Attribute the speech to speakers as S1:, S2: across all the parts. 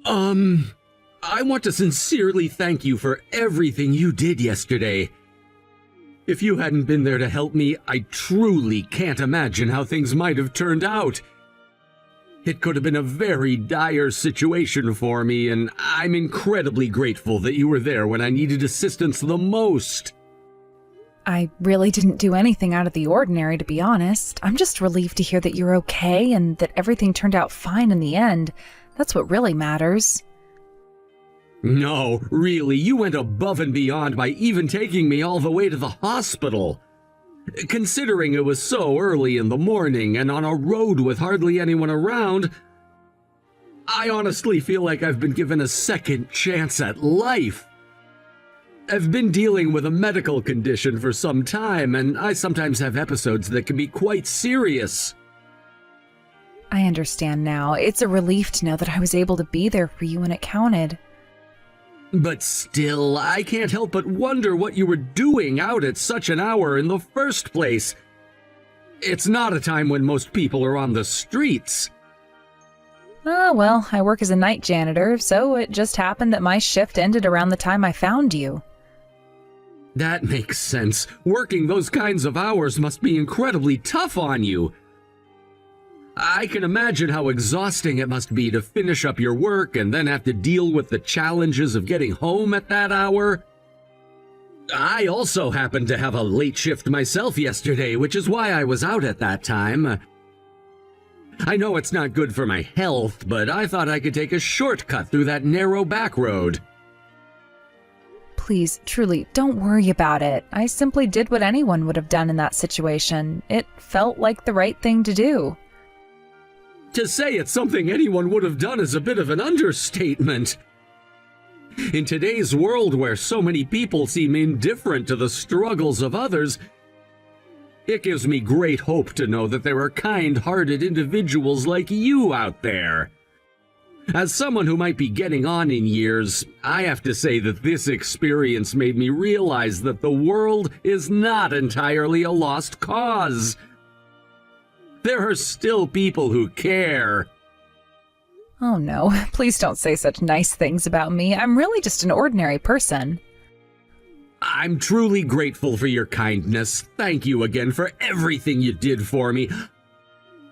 S1: I want to sincerely thank you for everything you did yesterday. If you hadn't been there to help me, I truly can't imagine how things might have turned out. It could have been a very dire situation for me, and I'm incredibly grateful that you were there when I needed assistance the most.
S2: I really didn't do anything out of the ordinary, to be honest. I'm just relieved to hear that you're okay and that everything turned out fine in the end. That's what really matters.
S1: No, really, you went above and beyond by even taking me all the way to the hospital. Considering it was so early in the morning and on a road with hardly anyone around, I honestly feel like I've been given a second chance at life. I've been dealing with a medical condition for some time, and I sometimes have episodes that can be quite serious.
S2: I understand now. It's a relief to know that I was able to be there for you when it counted.
S1: But still, I can't help but wonder what you were doing out at such an hour in the first place. It's not a time when most people are on the streets.
S2: Oh, well, I work as a night janitor, so it just happened that my shift ended around the time I found you.
S1: That makes sense. Working those kinds of hours must be incredibly tough on you. I can imagine how exhausting it must be to finish up your work and then have to deal with the challenges of getting home at that hour. I also happened to have a late shift myself yesterday, which is why I was out at that time. I know it's not good for my health, but I thought I could take a shortcut through that narrow back road.
S2: Please, truly, don't worry about it. I simply did what anyone would have done in that situation. It felt like the right thing to do.
S1: To say it's something anyone would have done is a bit of an understatement. In today's world where so many people seem indifferent to the struggles of others, it gives me great hope to know that there are kind-hearted individuals like you out there. As someone who might be getting on in years, I have to say that this experience made me realize that the world is not entirely a lost cause. There are still people who care.
S2: Oh no, please don't say such nice things about me. I'm really just an ordinary person.
S1: I'm truly grateful for your kindness. Thank you again for everything you did for me.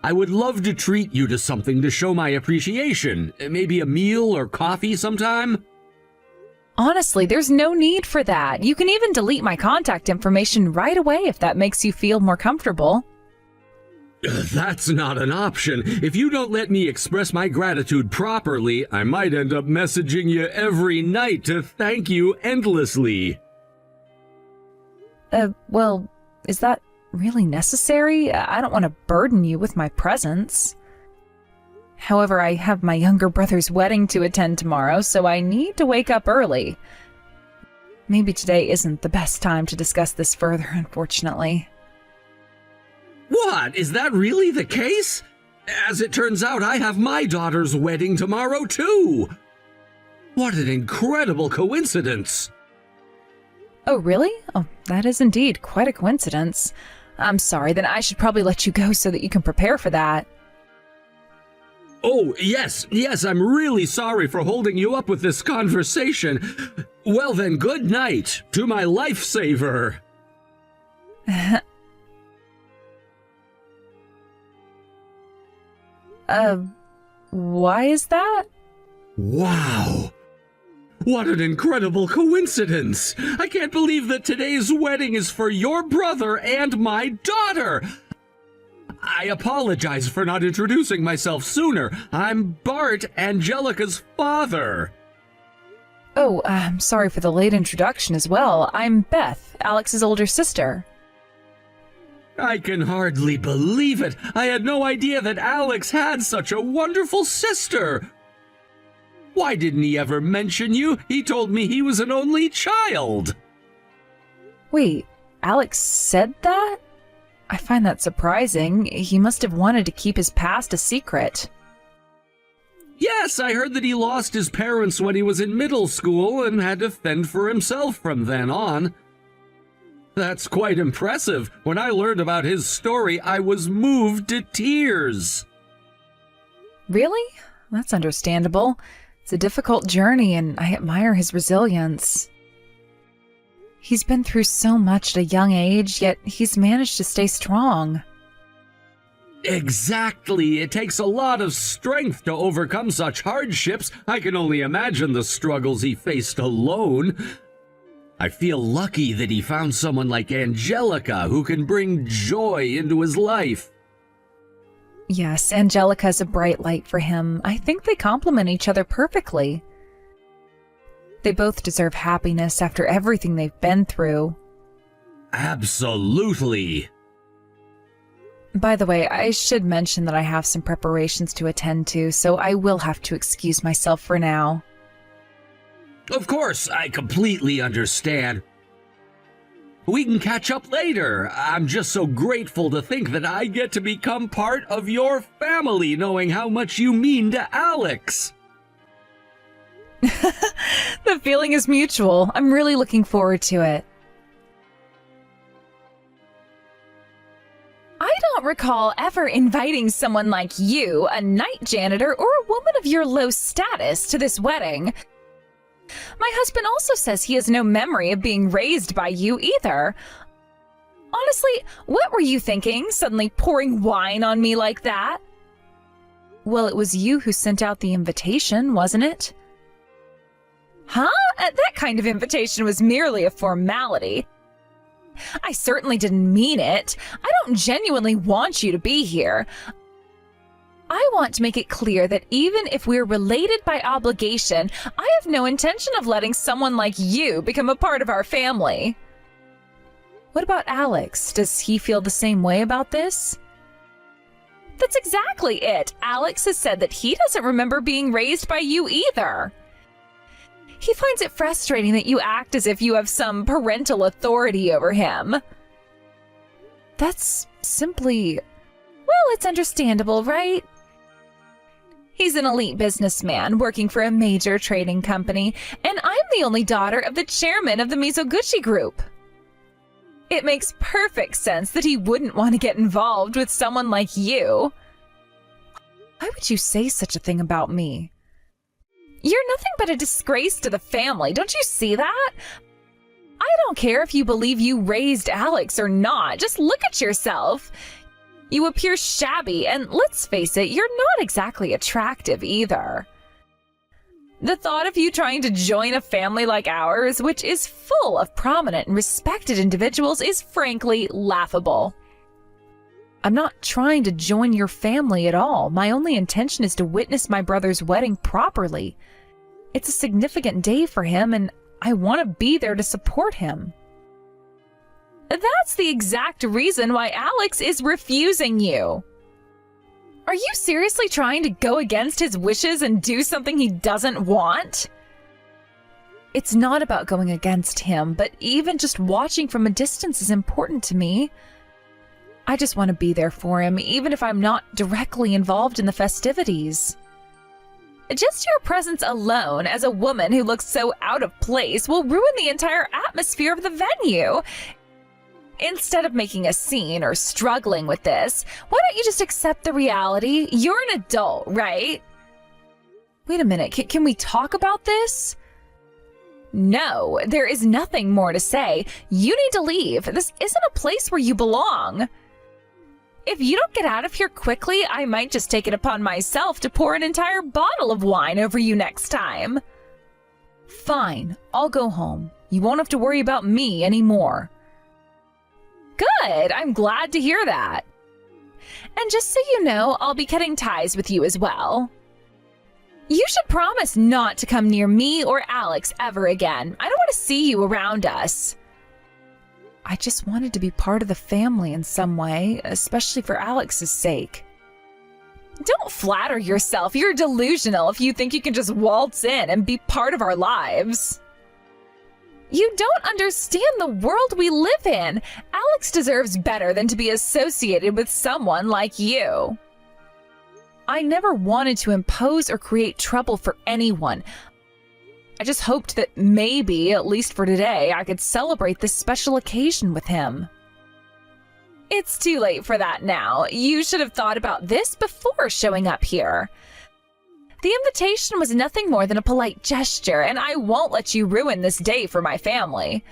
S1: I would love to treat you to something to show my appreciation. Maybe a meal or coffee sometime?
S2: Honestly, there's no need for that. You can even delete my contact information right away if that makes you feel more comfortable.
S1: That's not an option. If you don't let me express my gratitude properly, I might end up messaging you every night to thank you endlessly.
S2: Well, is that really necessary? I don't want to burden you with my presence. However, I have my younger brother's wedding to attend tomorrow, so I need to wake up early. Maybe today isn't the best time to discuss this further, unfortunately.
S1: What? Is that really the case? As it turns out, I have my daughter's wedding tomorrow, too. What an incredible coincidence.
S2: Oh, really? Oh, that is indeed quite a coincidence. I'm sorry, then I should probably let you go so that you can prepare for that.
S1: Oh, yes, I'm really sorry for holding you up with this conversation. Well then, good night to my lifesaver.
S2: Why is that?
S1: Wow. What an incredible coincidence! I can't believe that today's wedding is for your brother and my daughter! I apologize for not introducing myself sooner. I'm Bart, Angelica's father.
S2: Oh, I'm sorry for the late introduction as well. I'm Beth, Alex's older sister.
S1: I can hardly believe it. I had no idea that Alex had such a wonderful sister. Why didn't he ever mention you? He told me he was an only child.
S2: Wait, Alex said that? I find that surprising. He must have wanted to keep his past a secret.
S1: Yes, I heard that he lost his parents when he was in middle school and had to fend for himself from then on. That's quite impressive. When I learned about his story, I was moved to tears.
S2: Really? That's understandable. It's a difficult journey, and I admire his resilience. He's been through so much at a young age, yet he's managed to stay strong.
S1: Exactly. It takes a lot of strength to overcome such hardships. I can only imagine the struggles he faced alone. I feel lucky that he found someone like Angelica who can bring joy into his life.
S2: Yes, Angelica's a bright light for him. I think they complement each other perfectly. They both deserve happiness after everything they've been through.
S1: Absolutely.
S2: By the way, I should mention that I have some preparations to attend to, so I will have to excuse myself for now.
S1: Of course, I completely understand. We can catch up later. I'm just so grateful to think that I get to become part of your family, knowing how much you mean to Alex.
S2: The feeling is mutual. I'm really looking forward to it. I don't recall ever inviting someone like you, a night janitor, or a woman of your low status, to this wedding. My husband also says he has no memory of being raised by you either. Honestly, what were you thinking, suddenly pouring wine on me like that? Well, it was you who sent out the invitation, wasn't it? Huh? That kind of invitation was merely a formality. I certainly didn't mean it. I don't genuinely want you to be here. I want to make it clear that even if we're related by obligation, I have no intention of letting someone like you become a part of our family. What about Alex? Does he feel the same way about this? That's exactly it. Alex has said that he doesn't remember being raised by you either. He finds it frustrating that you act as if you have some parental authority over him. That's simply... well, it's understandable, right? He's an elite businessman working for a major trading company, and I'm the only daughter of the chairman of the Mizoguchi Group. It makes perfect sense that he wouldn't want to get involved with someone like you. Why would you say such a thing about me? You're nothing but a disgrace to the family, don't you see that? I don't care if you believe you raised Alex or not, just look at yourself. You appear shabby, and let's face it, you're not exactly attractive either. The thought of you trying to join a family like ours, which is full of prominent and respected individuals, is frankly laughable. I'm not trying to join your family at all. My only intention is to witness my brother's wedding properly. It's a significant day for him, and I want to be there to support him. That's the exact reason why Alex is refusing you. Are you seriously trying to go against his wishes and do something he doesn't want? It's not about going against him, but even just watching from a distance is important to me. I just want to be there for him, even if I'm not directly involved in the festivities. Just your presence alone, as a woman who looks so out of place, will ruin the entire atmosphere of the venue. Instead of making a scene or struggling with this, why don't you just accept the reality? You're an adult, right? Wait a minute, can we talk about this? No, there is nothing more to say. You need to leave. This isn't a place where you belong. If you don't get out of here quickly, I might just take it upon myself to pour an entire bottle of wine over you next time. Fine, I'll go home. You won't have to worry about me anymore. Good, I'm glad to hear that. And just so you know, I'll be cutting ties with you as well. You should promise not to come near me or Alex ever again. I don't want to see you around us. I just wanted to be part of the family in some way, especially for Alex's sake. Don't flatter yourself. You're delusional if you think you can just waltz in and be part of our lives. You don't understand the world we live in. Alex deserves better than to be associated with someone like you. I never wanted to impose or create trouble for anyone. I just hoped that maybe, at least for today, I could celebrate this special occasion with him. It's too late for that now. You should have thought about this before showing up here. The invitation was nothing more than a polite gesture, and I won't let you ruin this day for my family.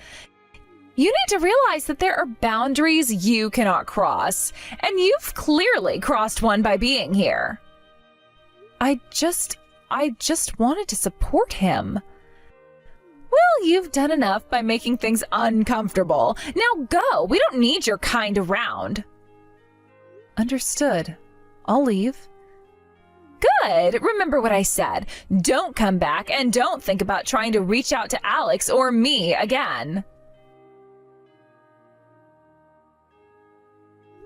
S2: You need to realize that there are boundaries you cannot cross, and you've clearly crossed one by being here. I just wanted to support him. Well, you've done enough by making things uncomfortable. Now go. We don't need your kind around. Understood. I'll leave. Good. Remember what I said. Don't come back, and don't think about trying to reach out to Alex or me again.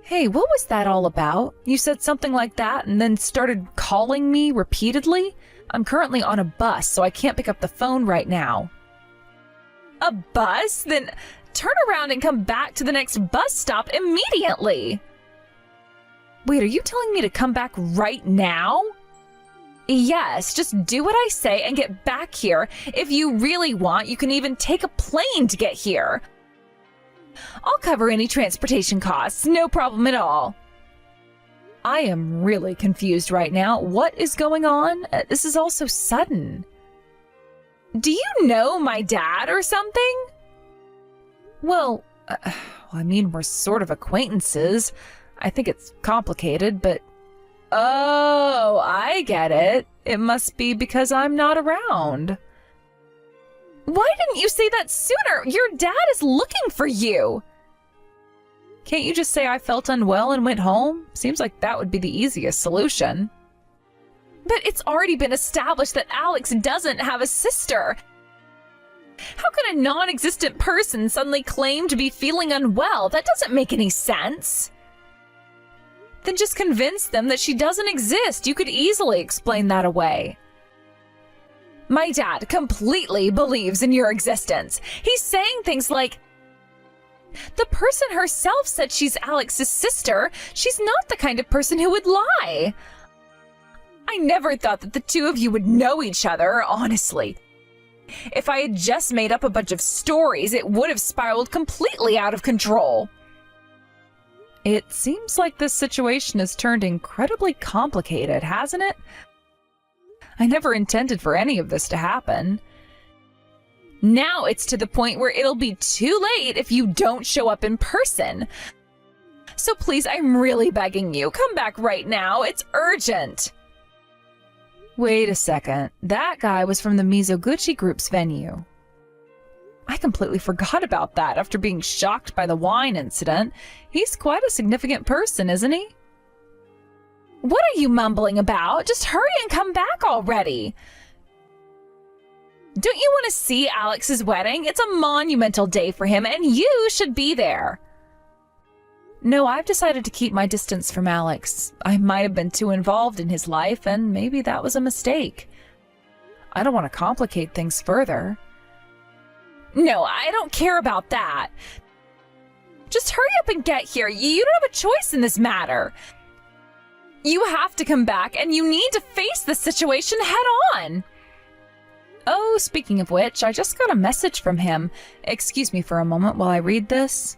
S2: Hey, what was that all about? You said something like that and then started calling me repeatedly? I'm currently on a bus, so I can't pick up the phone right now. A bus? Then turn around and come back to the next bus stop immediately. Wait, are you telling me to come back right now? Yes, just do what I say and get back here. If you really want, you can even take a plane to get here. I'll cover any transportation costs, no problem at all. I am really confused right now. What is going on? This is all so sudden. Do you know my dad or something? Well, I mean, we're sort of acquaintances. I think it's complicated, but... Oh, I get it. It must be because I'm not around. Why didn't you say that sooner? Your dad is looking for you. Can't you just say I felt unwell and went home? Seems like that would be the easiest solution. But it's already been established that Alex doesn't have a sister. How can a non-existent person suddenly claim to be feeling unwell? That doesn't make any sense. Then just convince them that she doesn't exist. You could easily explain that away. My dad completely believes in your existence. He's saying things like, the person herself said she's Alex's sister. She's not the kind of person who would lie. I never thought that the two of you would know each other, honestly. If I had just made up a bunch of stories, it would have spiraled completely out of control. It seems like this situation has turned incredibly complicated, hasn't it? I never intended for any of this to happen. Now it's to the point where it'll be too late if you don't show up in person. So please, I'm really begging you, come back right now. It's urgent. Wait a second. That guy was from the Mizoguchi Group's venue. I completely forgot about that after being shocked by the wine incident. He's quite a significant person, isn't he? What are you mumbling about? Just hurry and come back already. Don't you want to see Alex's wedding? It's a monumental day for him, and you should be there. No, I've decided to keep my distance from Alex. I might have been too involved in his life, and maybe that was a mistake. I don't want to complicate things further. No, I don't care about that. Just hurry up and get here. You don't have a choice in this matter. You have to come back, and you need to face the situation head on. Oh, speaking of which, I just got a message from him. Excuse me for a moment while I read this.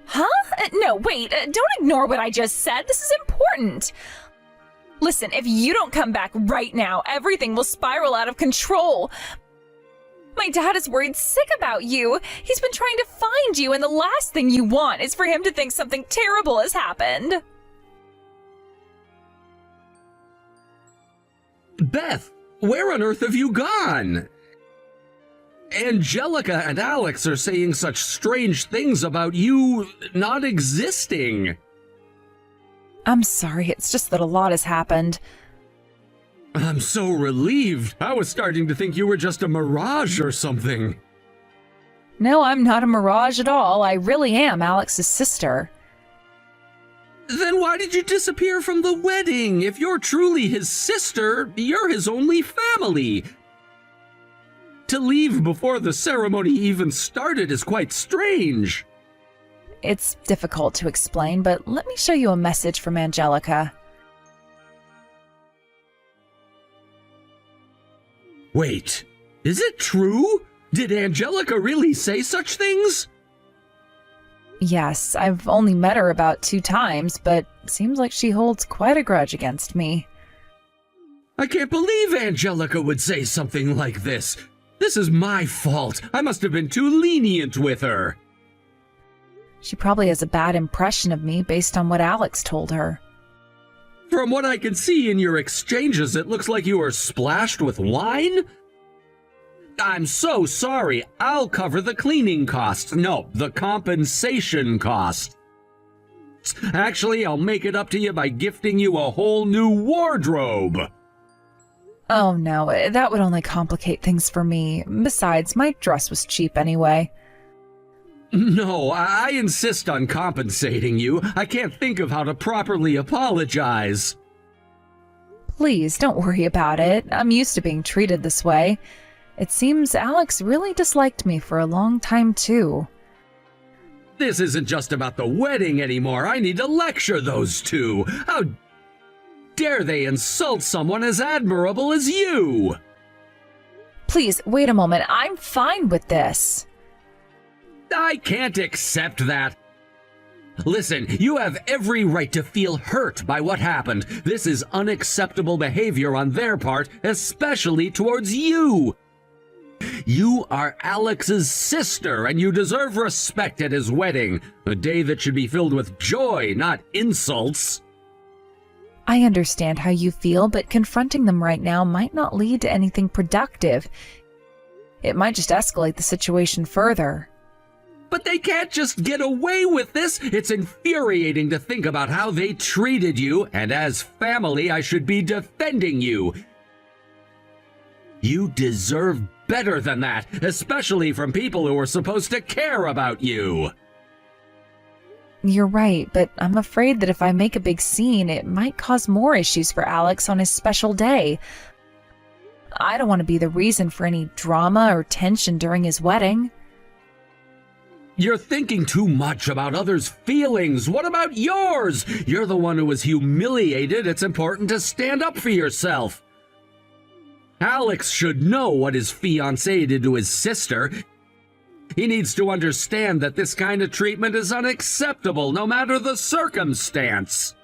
S2: Huh? No, wait, don't ignore what I just said. This is important. Listen, if you don't come back right now, everything will spiral out of control. My dad is worried sick about you. He's been trying to find you, and the last thing you want is for him to think something terrible has happened.
S1: Beth, where on earth have you gone? Angelica and Alex are saying such strange things about you not existing.
S2: I'm sorry, it's just that a lot has happened.
S1: I'm so relieved. I was starting to think you were just a mirage or something.
S2: No, I'm not a mirage at all. I really am Alex's sister.
S1: Then why did you disappear from the wedding? If you're truly his sister, you're his only family. To leave before the ceremony even started is quite strange.
S2: It's difficult to explain, but let me show you a message from Angelica.
S1: Wait, is it true? Did Angelica really say such things?
S2: Yes, I've only met her about 2 times, but seems like she holds quite a grudge against me.
S1: I can't believe Angelica would say something like this. This is my fault. I must have been too lenient with her.
S2: She probably has a bad impression of me based on what Alex told her.
S1: From what I can see in your exchanges, it looks like you were splashed with wine? I'm so sorry. I'll cover the cleaning costs. No, the compensation cost. Actually, I'll make it up to you by gifting you a whole new wardrobe.
S2: Oh no, that would only complicate things for me. Besides, my dress was cheap anyway.
S1: No, I insist on compensating you. I can't think of how to properly apologize.
S2: Please, don't worry about it. I'm used to being treated this way. It seems Alex really disliked me for a long time, too.
S1: This isn't just about the wedding anymore. I need to lecture those two. How dare they insult someone as admirable as you?
S2: Please, wait a moment. I'm fine with this.
S1: I can't accept that. Listen, you have every right to feel hurt by what happened. This is unacceptable behavior on their part, especially towards you. You are Alex's sister, and you deserve respect at his wedding, a day that should be filled with joy, not insults.
S2: I understand how you feel, but confronting them right now might not lead to anything productive. It might just escalate the situation further.
S1: But they can't just get away with this. It's infuriating to think about how they treated you, and as family, I should be defending you. You deserve better than that, especially from people who are supposed to care about you.
S2: You're right, but I'm afraid that if I make a big scene, it might cause more issues for Alex on his special day. I don't want to be the reason for any drama or tension during his wedding.
S1: You're thinking too much about others' feelings. What about yours? You're the one who was humiliated. It's important to stand up for yourself. Alex should know what his fiancée did to his sister. He needs to understand that this kind of treatment is unacceptable, no matter the circumstance.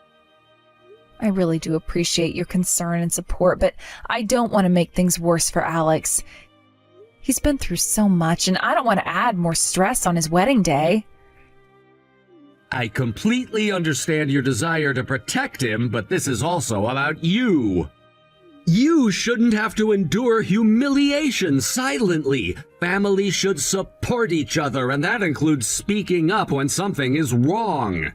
S2: I really do appreciate your concern and support, but I don't want to make things worse for Alex. He's been through so much, and I don't want to add more stress on his wedding day.
S1: I completely understand your desire to protect him, but this is also about you. You shouldn't have to endure humiliation silently. Families should support each other, and that includes speaking up when something is wrong.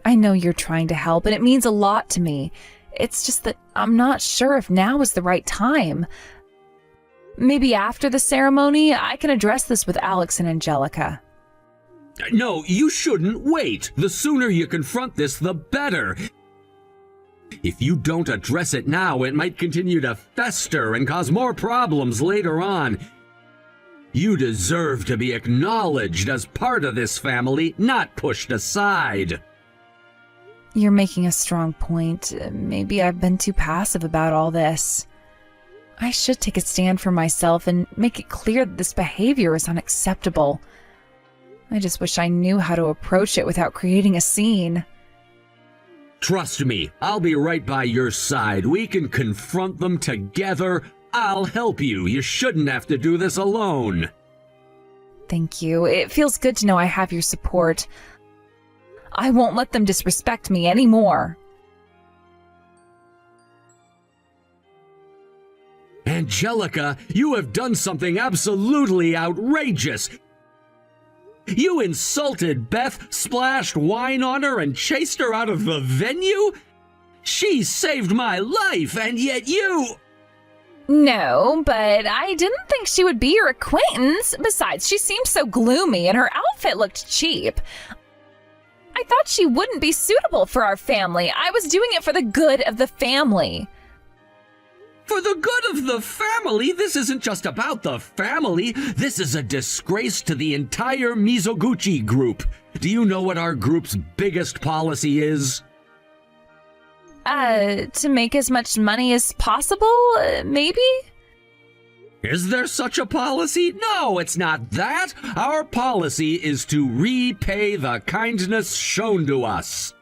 S2: I know you're trying to help, and it means a lot to me. It's just that I'm not sure if now is the right time. Maybe after the ceremony, I can address this with Alex and Angelica.
S1: No, you shouldn't wait. The sooner you confront this, the better. If you don't address it now, it might continue to fester and cause more problems later on. You deserve to be acknowledged as part of this family, not pushed aside.
S2: You're making a strong point. Maybe I've been too passive about all this. I should take a stand for myself and make it clear that this behavior is unacceptable. I just wish I knew how to approach it without creating a scene.
S1: Trust me, I'll be right by your side. We can confront them together. I'll help you. You shouldn't have to do this alone.
S2: Thank you. It feels good to know I have your support. I won't let them disrespect me anymore.
S1: Angelica, you have done something absolutely outrageous. You insulted Beth, splashed wine on her, and chased her out of the venue? She saved my life, and yet you...
S2: No, but I didn't think she would be your acquaintance. Besides, she seemed so gloomy and her outfit looked cheap. I thought she wouldn't be suitable for our family. I was doing it for the good of the family.
S1: For the good of the family? This isn't just about the family. This is a disgrace to the entire Mizoguchi group. Do you know what our group's biggest policy is?
S2: To make as much money as possible, maybe?
S1: Is there such a policy? No, it's not that. Our policy is to repay the kindness shown to us.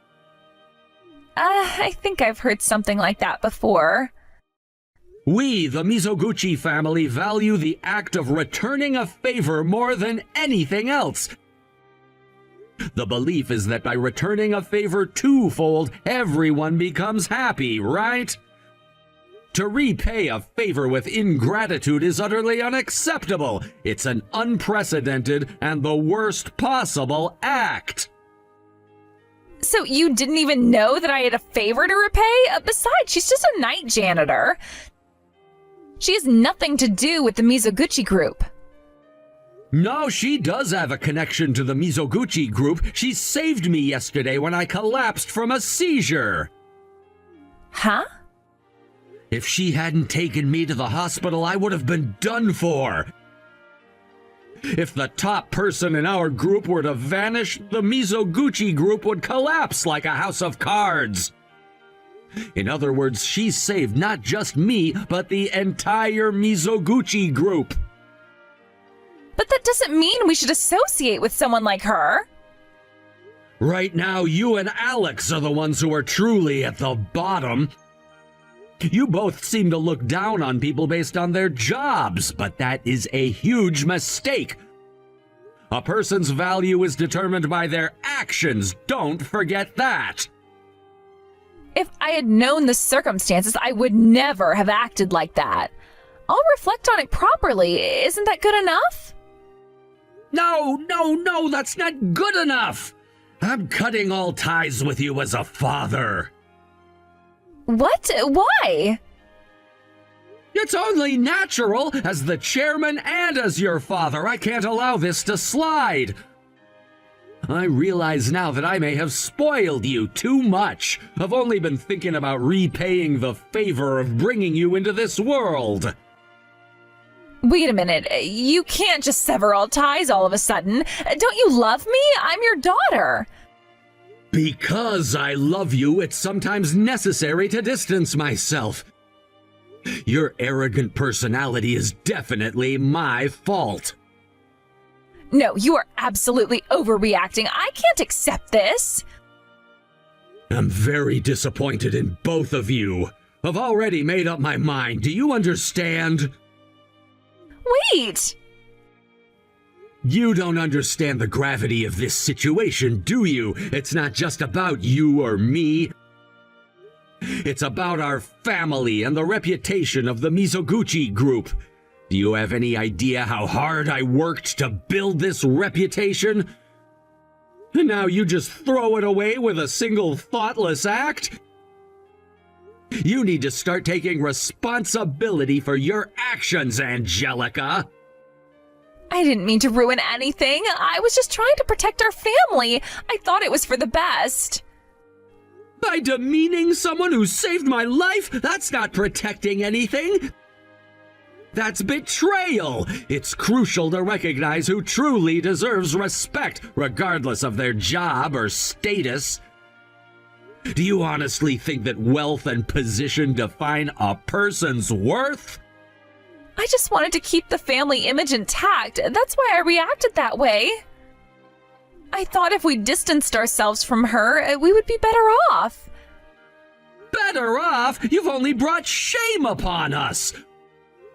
S2: I think I've heard something like that before.
S1: We, the Mizoguchi family, value the act of returning a favor more than anything else. The belief is that by returning a favor twofold, everyone becomes happy, right? To repay a favor with ingratitude is utterly unacceptable. It's an unprecedented and the worst possible act.
S2: So you didn't even know that I had a favor to repay? Besides, she's just a night janitor. She has nothing to do with the Mizoguchi group.
S1: No, she does have a connection to the Mizoguchi group. She saved me yesterday when I collapsed from a seizure.
S2: Huh?
S1: If she hadn't taken me to the hospital, I would have been done for. If the top person in our group were to vanish, the Mizoguchi group would collapse like a house of cards. In other words, she saved not just me, but the entire Mizoguchi group.
S2: But that doesn't mean we should associate with someone like her.
S1: Right now, you and Alex are the ones who are truly at the bottom. You both seem to look down on people based on their jobs, but that is a huge mistake. A person's value is determined by their actions. Don't forget that.
S2: If I had known the circumstances, I would never have acted like that. I'll reflect on it properly. Isn't that good enough?
S1: No, that's not good enough. I'm cutting all ties with you as a father.
S2: What? Why?
S1: It's only natural. As the chairman and as your father, I can't allow this to slide. I realize now that I may have spoiled you too much. I've only been thinking about repaying the favor of bringing you into this world.
S2: Wait a minute. You can't just sever all ties all of a sudden. Don't you love me? I'm your daughter.
S1: Because I love you, it's sometimes necessary to distance myself. Your arrogant personality is definitely my fault.
S2: No, you are absolutely overreacting. I can't accept this.
S1: I'm very disappointed in both of you. I've already made up my mind. Do you understand?
S2: Wait!
S1: You don't understand the gravity of this situation, do you? It's not just about you or me. It's about our family and the reputation of the Mizoguchi group. Do you have any idea how hard I worked to build this reputation? And now you just throw it away with a single thoughtless act? You need to start taking responsibility for your actions, Angelica.
S2: I didn't mean to ruin anything. I was just trying to protect our family. I thought it was for the best.
S1: By demeaning someone who saved my life, that's not protecting anything. That's betrayal. It's crucial to recognize who truly deserves respect, regardless of their job or status. Do you honestly think that wealth and position define a person's worth?
S2: I just wanted to keep the family image intact. That's why I reacted that way. I thought if we distanced ourselves from her, we would be better off.
S1: Better off? You've only brought shame upon us.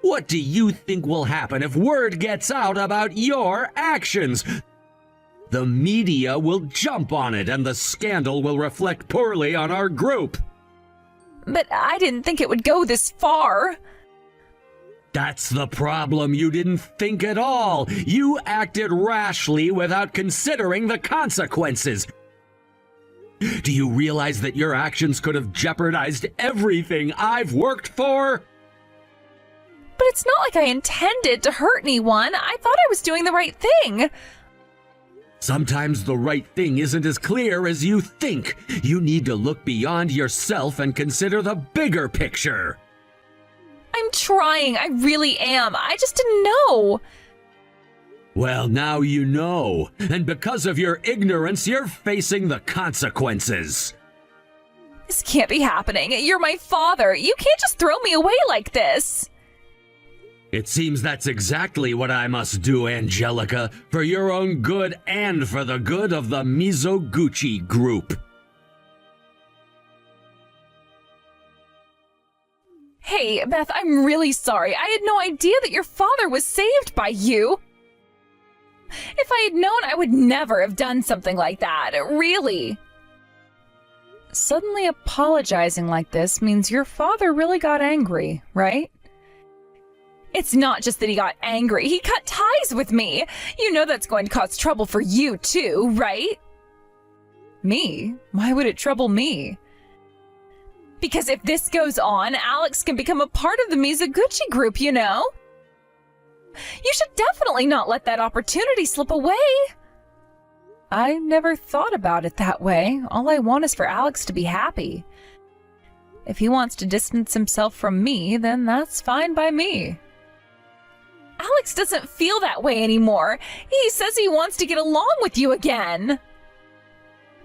S1: What do you think will happen if word gets out about your actions? The media will jump on it, and the scandal will reflect poorly on our group.
S2: But I didn't think it would go this far.
S1: That's the problem. You didn't think at all. You acted rashly without considering the consequences. Do you realize that your actions could have jeopardized everything I've worked for?
S2: But it's not like I intended to hurt anyone. I thought I was doing the right thing.
S1: Sometimes the right thing isn't as clear as you think. You need to look beyond yourself and consider the bigger picture.
S2: I'm trying. I really am. I just didn't know.
S1: Well, now you know. And because of your ignorance, you're facing the consequences.
S2: This can't be happening. You're my father. You can't just throw me away like this.
S1: It seems that's exactly what I must do, Angelica, for your own good and for the good of the Mizoguchi group.
S2: Hey, Beth, I'm really sorry. I had no idea that your father was saved by you. If I had known, I would never have done something like that, really. Suddenly apologizing like this means your father really got angry, right? It's not just that he got angry, he cut ties with me. You know that's going to cause trouble for you too, right? Me? Why would it trouble me? Because if this goes on, Alex can become a part of the Mizoguchi group, you know? You should definitely not let that opportunity slip away. I never thought about it that way. All I want is for Alex to be happy. If he wants to distance himself from me, then that's fine by me. Alex doesn't feel that way anymore. He says he wants to get along with you again.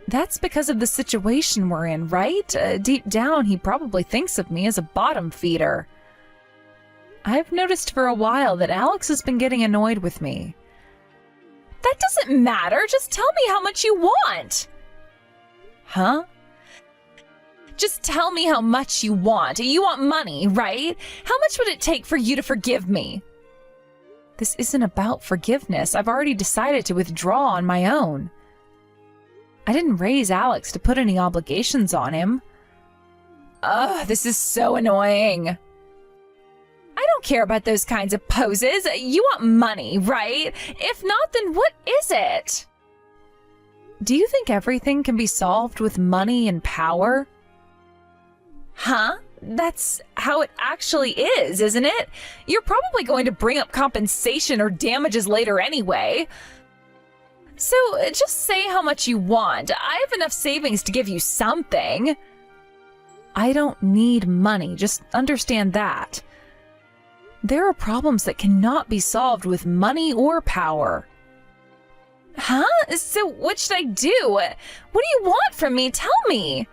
S2: That's because of the situation we're in, right? Deep down, he probably thinks of me as a bottom feeder. I've noticed for a while that Alex has been getting annoyed with me. That doesn't matter. Just tell me how much you want. Huh? Just tell me how much you want. You want money, right? How much would it take for you to forgive me? This isn't about forgiveness. I've already decided to withdraw on my own. I didn't raise Alex to put any obligations on him. Ugh, this is so annoying. I don't care about those kinds of poses. You want money, right? If not, then what is it? Do you think everything can be solved with money and power? Huh? That's how it actually is, isn't it? You're probably going to bring up compensation or damages later anyway. So just say how much you want. I have enough savings to give you something. I don't need money, just understand that. There are problems that cannot be solved with money or power. Huh? So what should I do? What do you want from me? Tell me.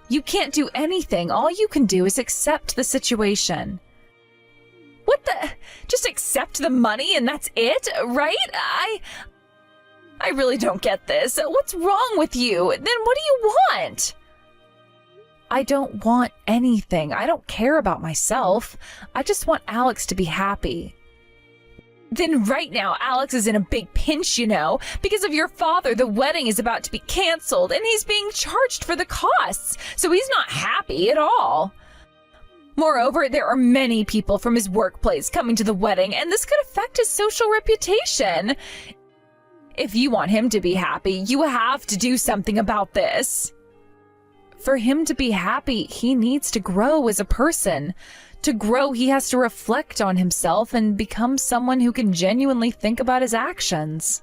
S2: You can't do anything. All you can do is accept the situation. What the? Just accept the money and that's it, right? I really don't get this. What's wrong with you? Then what do you want? I don't want anything. I don't care about myself. I just want Alex to be happy. Then right now, Alex is in a big pinch, you know. Because of your father, the wedding is about to be canceled, and he's being charged for the costs, so he's not happy at all. Moreover, there are many people from his workplace coming to the wedding, and this could affect his social reputation. If you want him to be happy, you have to do something about this. For him to be happy, he needs to grow as a person. To grow, he has to reflect on himself and become someone who can genuinely think about his actions.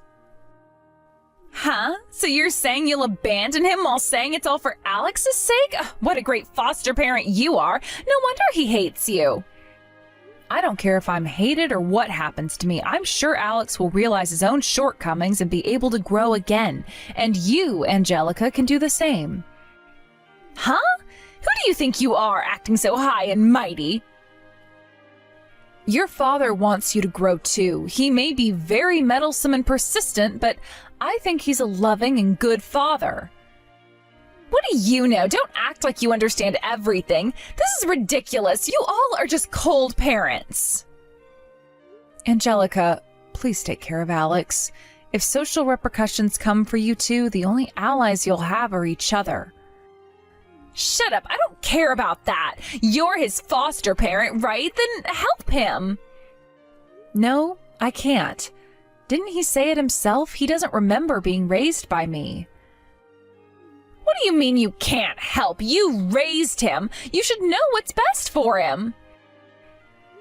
S2: Huh? So you're saying you'll abandon him while saying it's all for Alex's sake? Ugh, what a great foster parent you are. No wonder he hates you. I don't care if I'm hated or what happens to me. I'm sure Alex will realize his own shortcomings and be able to grow again. And you, Angelica, can do the same. Huh? Who do you think you are, acting so high and mighty? Your father wants you to grow too. He may be very meddlesome and persistent, but I think he's a loving and good father. What do you know? Don't act like you understand everything. This is ridiculous. You all are just cold parents. Angelica, please take care of Alex. If social repercussions come for you two, the only allies you'll have are each other. Shut up. I don't care about that. You're his foster parent, right? Then help him. No, I can't. Didn't he say it himself? He doesn't remember being raised by me. What do you mean you can't help? You raised him. You should know what's best for him.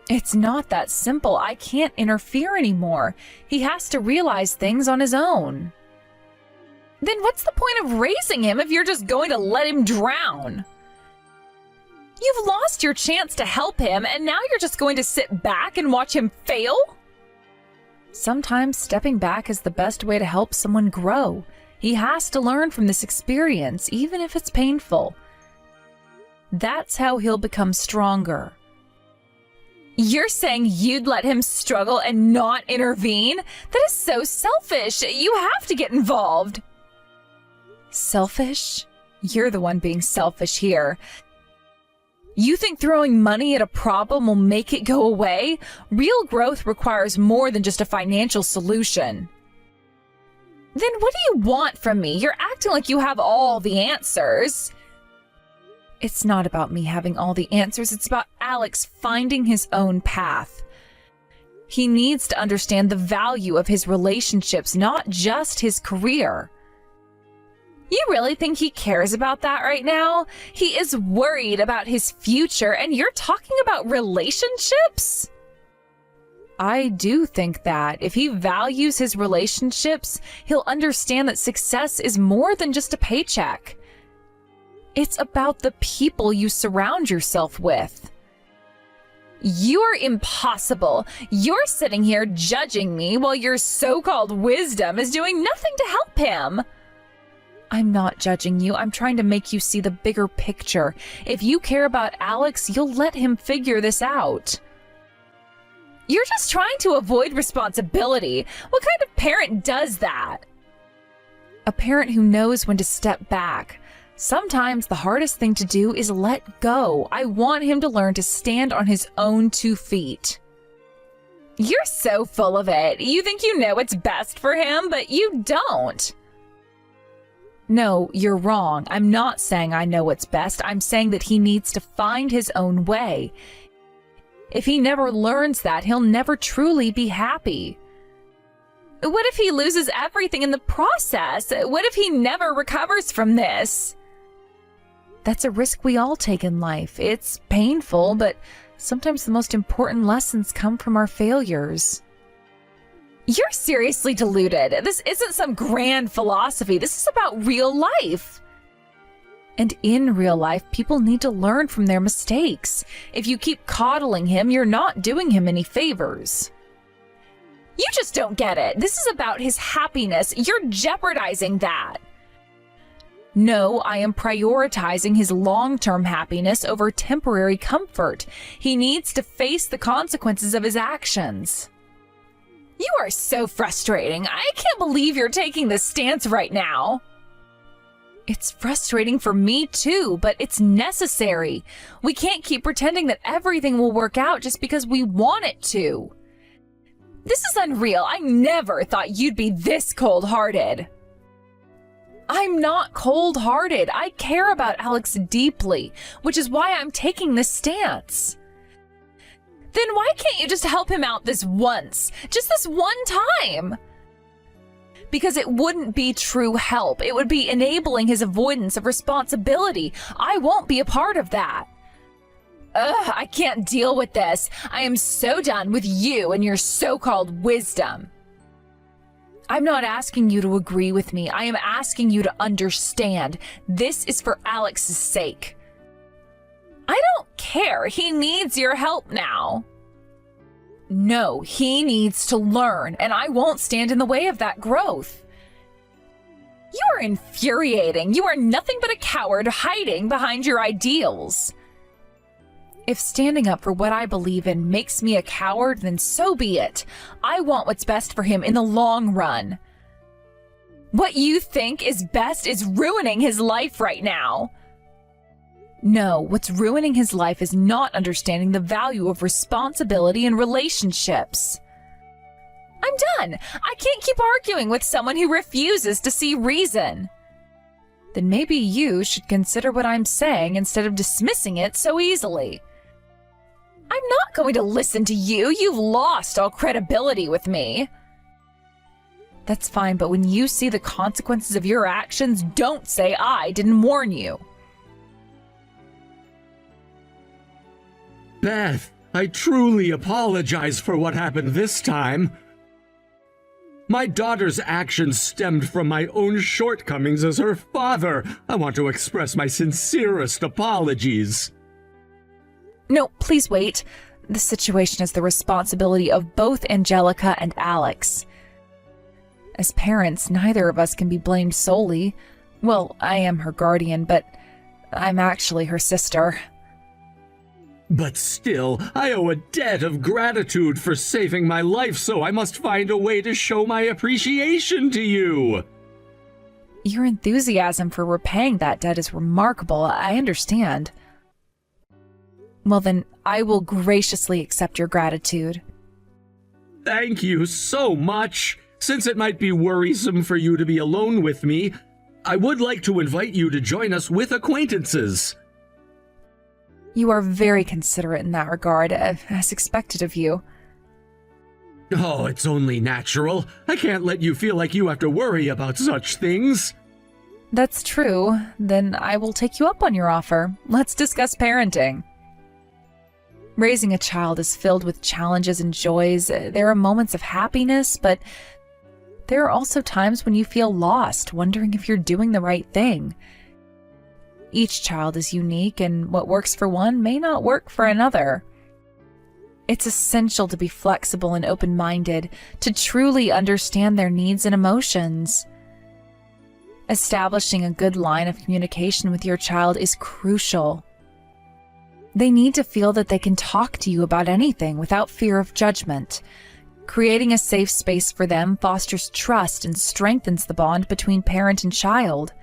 S2: It's not that simple. I can't interfere anymore. He has to realize things on his own. Then what's the point of raising him if you're just going to let him drown? You've lost your chance to help him, and now you're just going to sit back and watch him fail? Sometimes stepping back is the best way to help someone grow. He has to learn from this experience, even if it's painful. That's how he'll become stronger. You're saying you'd let him struggle and not intervene? That is so selfish. You have to get involved. Selfish? You're the one being selfish here. You think throwing money at a problem will make it go away? Real growth requires more than just a financial solution. Then what do you want from me? You're acting like you have all the answers. It's not about me having all the answers. It's about Alex finding his own path. He needs to understand the value of his relationships, not just his career. You really think he cares about that right now? He is worried about his future, and you're talking about relationships? I do think that if he values his relationships, he'll understand that success is more than just a paycheck. It's about the people you surround yourself with. You're impossible. You're sitting here judging me while your so-called wisdom is doing nothing to help him. I'm not judging you. I'm trying to make you see the bigger picture. If you care about Alex, you'll let him figure this out. You're just trying to avoid responsibility. What kind of parent does that? A parent who knows when to step back. Sometimes the hardest thing to do is let go. I want him to learn to stand on his own 2 feet. You're so full of it. You think you know what's best for him, but you don't. No, you're wrong. I'm not saying I know what's best. I'm saying that he needs to find his own way. If he never learns that, he'll never truly be happy. What if he loses everything in the process? What if he never recovers from this? That's a risk we all take in life. It's painful, but sometimes the most important lessons come from our failures. You're seriously deluded. This isn't some grand philosophy. This is about real life. And in real life, people need to learn from their mistakes. If you keep coddling him, you're not doing him any favors. You just don't get it. This is about his happiness. You're jeopardizing that. No, I am prioritizing his long-term happiness over temporary comfort. He needs to face the consequences of his actions. You are so frustrating. I can't believe you're taking this stance right now. It's frustrating for me too, but it's necessary. We can't keep pretending that everything will work out just because we want it to. This is unreal. I never thought you'd be this cold-hearted. I'm not cold-hearted. I care about Alex deeply, which is why I'm taking this stance. Then why can't you just help him out this once? Just this one time? Because it wouldn't be true help. It would be enabling his avoidance of responsibility. I won't be a part of that. Ugh, I can't deal with this. I am so done with you and your so-called wisdom. I'm not asking you to agree with me. I am asking you to understand. This is for Alex's sake. I don't care. He needs your help now. No, he needs to learn, and I won't stand in the way of that growth. You are infuriating. You are nothing but a coward hiding behind your ideals. If standing up for what I believe in makes me a coward, then so be it. I want what's best for him in the long run. What you think is best is ruining his life right now. No, what's ruining his life is not understanding the value of responsibility in relationships. I'm done. I can't keep arguing with someone who refuses to see reason. Then maybe you should consider what I'm saying instead of dismissing it so easily. I'm not going to listen to you. You've lost all credibility with me. That's fine, but when you see the consequences of your actions, don't say I didn't warn you.
S1: Beth, I truly apologize for what happened this time. My daughter's actions stemmed from my own shortcomings as her father. I want to express my sincerest apologies.
S2: No, please wait. The situation is the responsibility of both Angelica and Alex. As parents, neither of us can be blamed solely. Well, I am her guardian, but I'm actually her sister.
S1: But still, I owe a debt of gratitude for saving my life, so I must find a way to show my appreciation to you.
S2: Your enthusiasm for repaying that debt is remarkable. I understand. Well then, I will graciously accept your gratitude.
S1: Thank you so much. Since it might be worrisome for you to be alone with me, I would like to invite you to join us with acquaintances.
S2: You are very considerate in that regard, as expected of you.
S1: Oh, it's only natural. I can't let you feel like you have to worry about such things.
S2: That's true. Then I will take you up on your offer. Let's discuss parenting. Raising a child is filled with challenges and joys. There are moments of happiness, but there are also times when you feel lost, wondering if you're doing the right thing. Each child is unique, and what works for one may not work for another. It's essential to be flexible and open-minded, to truly understand their needs and emotions. Establishing a good line of communication with your child is crucial. They need to feel that they can talk to you about anything without fear of judgment. Creating a safe space for them fosters trust and strengthens the bond between parent and child.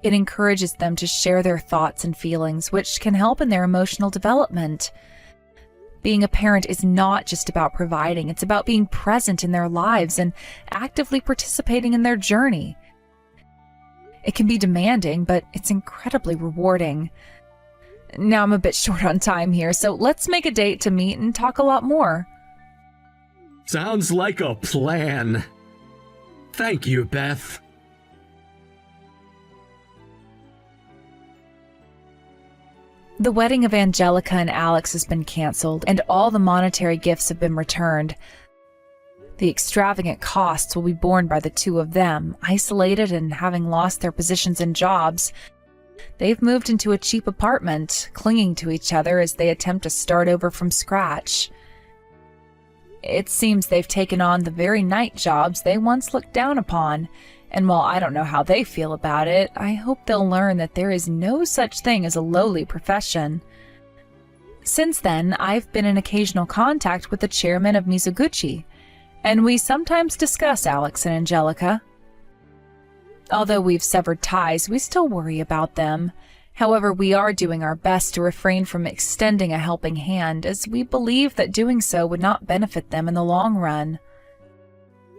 S2: It encourages them to share their thoughts and feelings, which can help in their emotional development. Being a parent is not just about providing, it's about being present in their lives and actively participating in their journey. It can be demanding, but it's incredibly rewarding. Now I'm a bit short on time here, so let's make a date to meet and talk a lot more.
S1: Sounds like a plan. Thank you, Beth.
S2: The wedding of Angelica and Alex has been canceled, and all the monetary gifts have been returned. The extravagant costs will be borne by the two of them, isolated and having lost their positions and jobs. They've moved into a cheap apartment, clinging to each other as they attempt to start over from scratch. It seems they've taken on the very night jobs they once looked down upon, and while I don't know how they feel about it, I hope they'll learn that there is no such thing as a lowly profession. Since then, I've been in occasional contact with the chairman of Mizoguchi, and we sometimes discuss Alex and Angelica. Although we've severed ties, we still worry about them. However, we are doing our best to refrain from extending a helping hand, as we believe that doing so would not benefit them in the long run.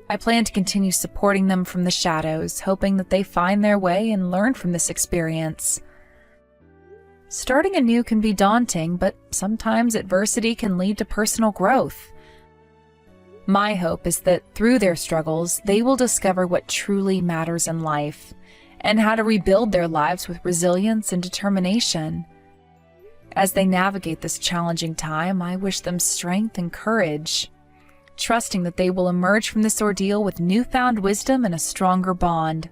S2: I plan to continue supporting them from the shadows, hoping that they find their way and learn from this experience. Starting anew can be daunting, but sometimes adversity can lead to personal growth. My hope is that through their struggles, they will discover what truly matters in life, and how to rebuild their lives with resilience and determination. As they navigate this challenging time, I wish them strength and courage, trusting that they will emerge from this ordeal with newfound wisdom and a stronger bond.